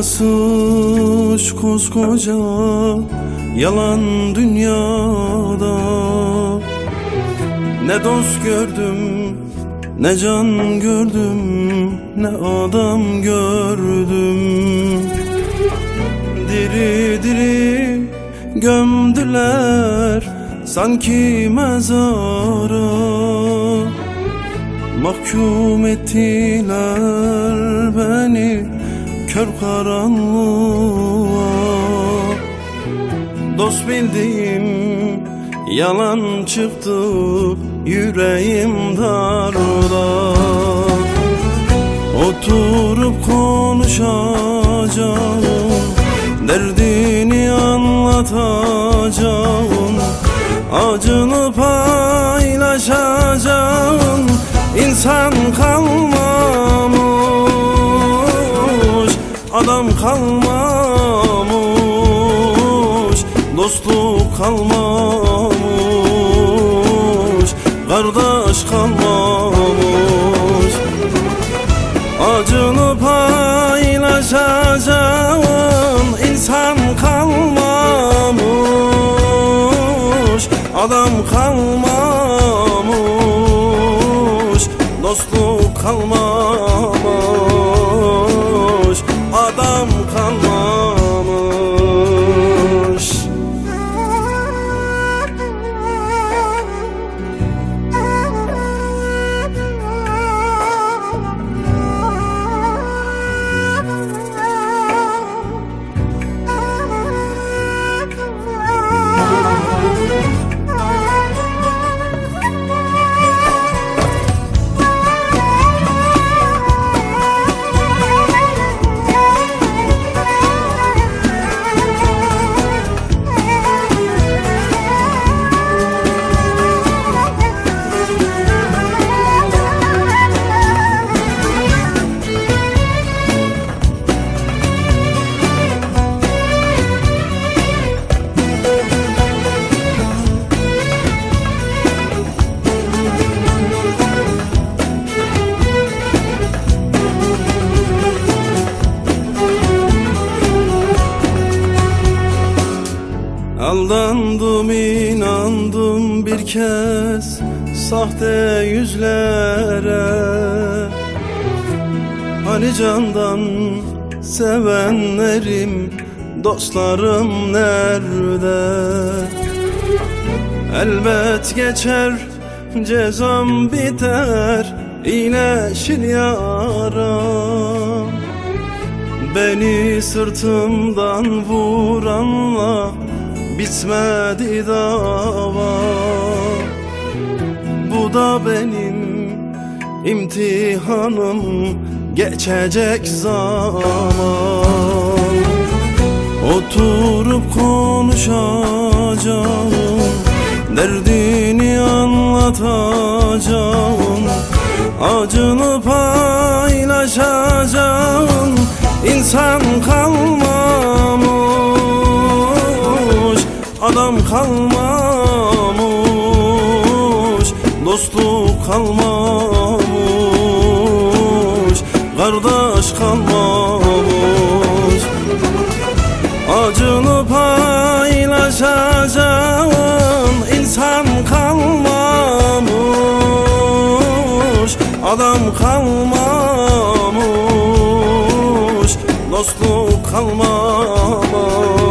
Yıkılasış koskoca yalan dünyada, ne dost gördüm, ne can gördüm, ne adam gördüm. Diri diri gömdüler sanki mezara, mahkum ettiler beni kör karanlığa. Dost bildiğim yalan çıktı, yüreğim darda. Oturup konuşacağım, derdini anlatacağım, acını paylaşacağım. İnsan kalmamış, adam kalmamış, dostluk kalmamış, kardeş kalmamış. Acını paylaşacağım, insan kalmamış, adam kalmamış, dostluk kalmamış, adam kalmamış. Aldandım, inandım bir kez sahte yüzlere. Hani candan sevenlerim, dostlarım nerede? Elbet geçer, cezam biter, iyileşir yaram. Beni sırtımdan vuranla bitmedi dava. Bu da benim imtihanım, geçecek zaman. Oturup konuşacağım, derdini anlatacağım, acını paylaşacağım. İnsan kalmamış, adam kalmamış, dostluk kalmamış, kardeş kalmamış. dostluk kalmamış.